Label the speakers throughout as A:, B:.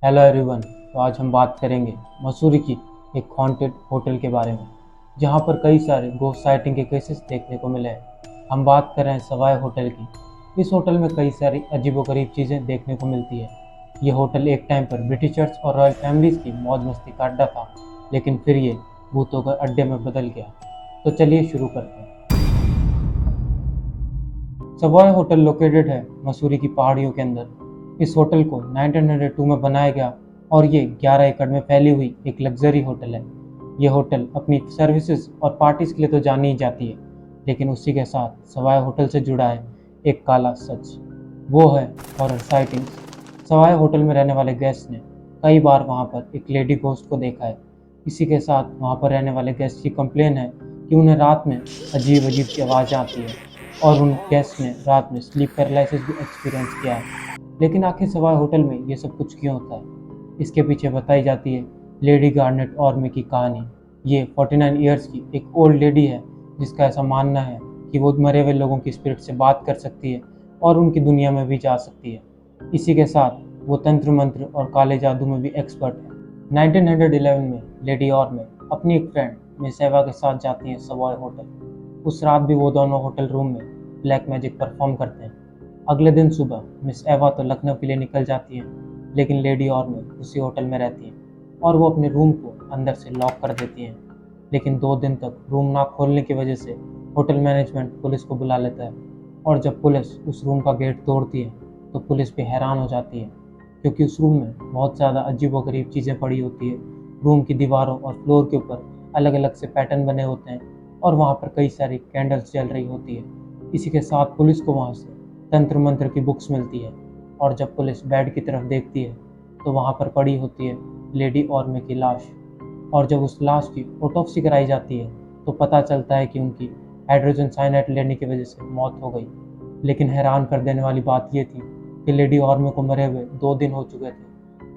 A: Hello everyone. तो आज हम बात करेंगे मसूरी की एक हॉन्टेड होटल के बारे में, जहां पर कई सारे गोस्ट साइटिंग के केसेस देखने को मिले हैं। हम बात कर रहे हैं सवाई होटल की। इस होटल में कई सारी अजीबोगरीब चीज़ें देखने को मिलती है। ये होटल एक टाइम पर ब्रिटिशर्स और रॉयल फैमिलीज की मौज मस्ती का अड्डा था, लेकिन फिर ये भूतों के अड्डे में बदल गया। तो चलिए शुरू करते हैं। सवाई होटल लोकेटेड है मसूरी की पहाड़ियों के अंदर। इस होटल को 1902 में बनाया गया और ये 11 एकड़ में फैली हुई एक लग्जरी होटल है। ये होटल अपनी सर्विसेज और पार्टीज के लिए तो जानी ही जाती है, लेकिन उसी के साथ सवाई होटल से जुड़ा है एक काला सच। वो है हॉरर साइटिंग्स। सवाई होटल में रहने वाले गेस्ट ने कई बार वहाँ पर एक लेडी घोस्ट को देखा है। इसी के साथ वहाँ पर रहने वाले गेस्ट की कंप्लेन है कि उन्हें रात में अजीब अजीब सी आवाज़ें आती है और उन गेस्ट ने रात में स्लीप पैरालिसिस भी एक्सपीरियंस किया है। लेकिन आखिर सवाई होटल में ये सब कुछ क्यों होता है? इसके पीछे बताई जाती है लेडी गार्नेट ऑर्मे की कहानी। ये 49 ईयर्स की एक ओल्ड लेडी है, जिसका ऐसा मानना है कि वो मरे हुए लोगों की स्पिरिट से बात कर सकती है और उनकी दुनिया में भी जा सकती है। इसी के साथ वो तंत्र मंत्र और काले जादू में भी एक्सपर्ट है। 1911 में लेडी ऑर्मे अपनी एक फ्रेंड मिस एवा के साथ जाती हैं सवाई होटल। उस रात भी वो दोनों होटल रूम में ब्लैक मैजिक परफॉर्म करते हैं। अगले दिन सुबह मिस एवा तो लखनऊ के लिए निकल जाती हैं, लेकिन लेडी ऑर्मे उसी होटल में रहती हैं और वो अपने रूम को अंदर से लॉक कर देती हैं। लेकिन 2 दिन तक रूम ना खोलने की वजह से होटल मैनेजमेंट पुलिस को बुला लेता है, और जब पुलिस उस रूम का गेट तोड़ती है तो पुलिस भी हैरान हो जाती है, क्योंकि उस रूम में बहुत ज़्यादा अजीबोगरीब चीज़ें पड़ी होती है। रूम की दीवारों और फ्लोर के ऊपर अलग अलग से पैटर्न बने होते हैं और वहाँ पर कई सारी कैंडल्स जल रही होती है। इसी के साथ पुलिस को वहाँ से तंत्र मंत्र की बुक्स मिलती है, और जब पुलिस बेड की तरफ देखती है तो वहाँ पर पड़ी होती है लेडी ऑर्मे की लाश। और जब उस लाश की ऑटोप्सी कराई जाती है तो पता चलता है कि उनकी हाइड्रोजन साइनाइड लेने की वजह से मौत हो गई। लेकिन हैरान कर देने वाली बात यह थी कि लेडी ऑर्मे को मरे हुए 2 दिन हो चुके थे,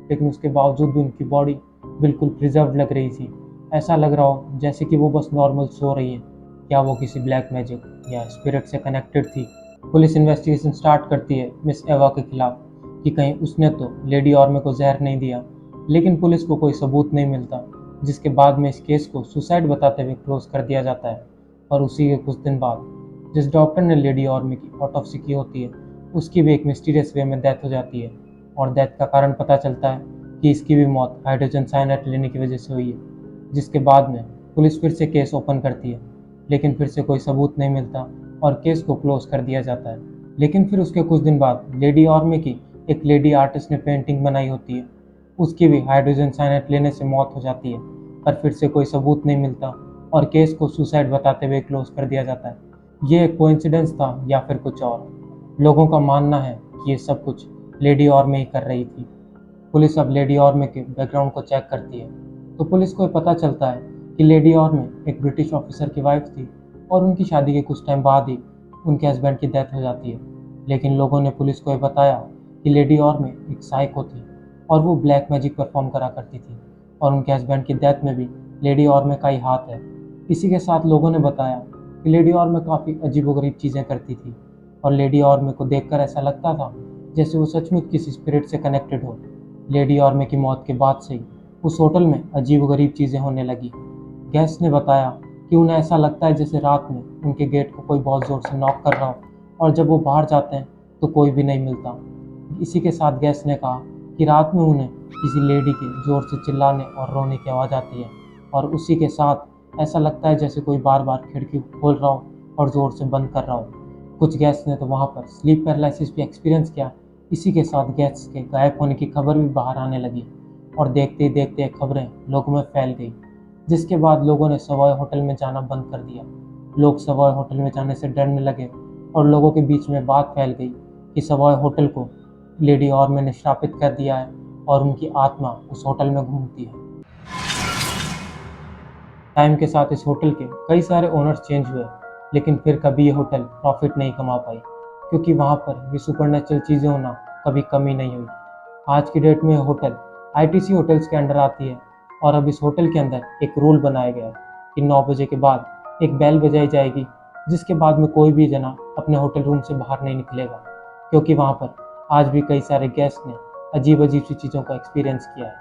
A: लेकिन उसके बावजूद भी उनकी बॉडी बिल्कुल प्रिजर्व लग रही थी। ऐसा लग रहा हो जैसे कि वो बस नॉर्मल सो रही है। क्या वो किसी ब्लैक मैजिक या स्पिरिट से कनेक्टेड थी? पुलिस इन्वेस्टिगेशन स्टार्ट करती है मिस एवा के खिलाफ कि कहीं उसने तो लेडी ऑर्मे को जहर नहीं दिया, लेकिन पुलिस को कोई सबूत नहीं मिलता, जिसके बाद में इस केस को सुसाइड बताते हुए क्लोज कर दिया जाता है। और उसी के कुछ दिन बाद जिस डॉक्टर ने लेडी ऑर्मे की ऑटोप्सी की होती है, उसकी भी एक मिस्टीरियस वे में डेथ हो जाती है, और डेथ का कारण पता चलता है कि इसकी भी मौत हाइड्रोजन साइनाइड लेने की वजह से हुई है। जिसके बाद में पुलिस फिर से केस ओपन करती है, लेकिन फिर से कोई सबूत नहीं मिलता और केस को क्लोज कर दिया जाता है। लेकिन फिर उसके कुछ दिन बाद लेडी ऑर्मे की एक लेडी आर्टिस्ट ने पेंटिंग बनाई होती है, उसकी भी हाइड्रोजन साइनाइड लेने से मौत हो जाती है, पर फिर से कोई सबूत नहीं मिलता और केस को सुसाइड बताते हुए क्लोज कर दिया जाता है। ये एक कोइंसिडेंस था या फिर कुछ और? लोगों का मानना है कि ये सब कुछ लेडी ऑर्मे ही कर रही थी। पुलिस अब लेडी ऑर्मे के बैकग्राउंड को चेक करती है, तो पुलिस को पता चलता है कि लेडी ऑर्मे एक ब्रिटिश ऑफिसर की वाइफ थी और उनकी शादी के कुछ टाइम बाद ही उनके हस्बैंड की डेथ हो जाती है। लेकिन लोगों ने पुलिस को बताया कि लेडी ऑर्मे एक साइको थी और वो ब्लैक मैजिक परफॉर्म करा करती थी, और उनके हस्बैंड की डेथ में भी लेडी ऑर्मे का ही हाथ है। इसी के साथ लोगों ने बताया कि लेडी ऑर्मे काफ़ी अजीबोगरीब चीज़ें करती थी, और लेडी ऑर्मे को देखकर ऐसा लगता था जैसे वो सचमुच किसी स्पिरिट से कनेक्टेड हो। लेडी ऑर्मे की मौत के बाद से ही उस होटल में अजीबोगरीब चीज़ें होने लगी। गेस्ट ने बताया कि उन्हें ऐसा लगता है जैसे रात में उनके गेट को कोई बहुत ज़ोर से नॉक कर रहा हो, और जब वो बाहर जाते हैं तो कोई भी नहीं मिलता। इसी के साथ गेस्ट ने कहा कि रात में उन्हें किसी लेडी के ज़ोर से चिल्लाने और रोने की आवाज़ आती है, और उसी के साथ ऐसा लगता है जैसे कोई बार बार खिड़की खोल रहा हो और ज़ोर से बंद कर रहा हो। कुछ गेस्ट ने तो वहाँ पर स्लीप पैरालिसिस भी एक्सपीरियंस किया। इसी के साथ गेस्ट के गायब होने की खबर भी बाहर आने लगी, और देखते ही देखते खबरें लोगों में फैल गई, जिसके बाद लोगों ने सवाई होटल में जाना बंद कर दिया। लोग सवाई होटल में जाने से डरने लगे, और लोगों के बीच में बात फैल गई कि सवाई होटल को लेडी ऑर्मे ने श्रापित कर दिया है और उनकी आत्मा उस होटल में घूमती है। टाइम के साथ इस होटल के कई सारे ओनर्स चेंज हुए, लेकिन फिर कभी ये होटल प्रॉफिट नहीं कमा पाई, क्योंकि वहाँ पर ये सुपरनेचुरल चीज़ें होना कभी कमी नहीं हुई। आज की डेट में यह होटल आईटीसी होटल्स के अंडर आती है, और अब इस होटल के अंदर एक रूल बनाया गया है कि 9 बजे के बाद एक बेल बजाई जाएगी, जिसके बाद में कोई भी जना अपने होटल रूम से बाहर नहीं निकलेगा, क्योंकि वहाँ पर आज भी कई सारे गेस्ट ने अजीब अजीब सी चीज़ों का एक्सपीरियंस किया है।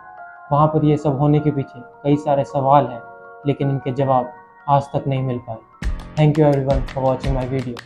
A: वहाँ पर ये सब होने के पीछे कई सारे सवाल हैं, लेकिन इनके जवाब आज तक नहीं मिल पाए। Thank you everyone for watching my video.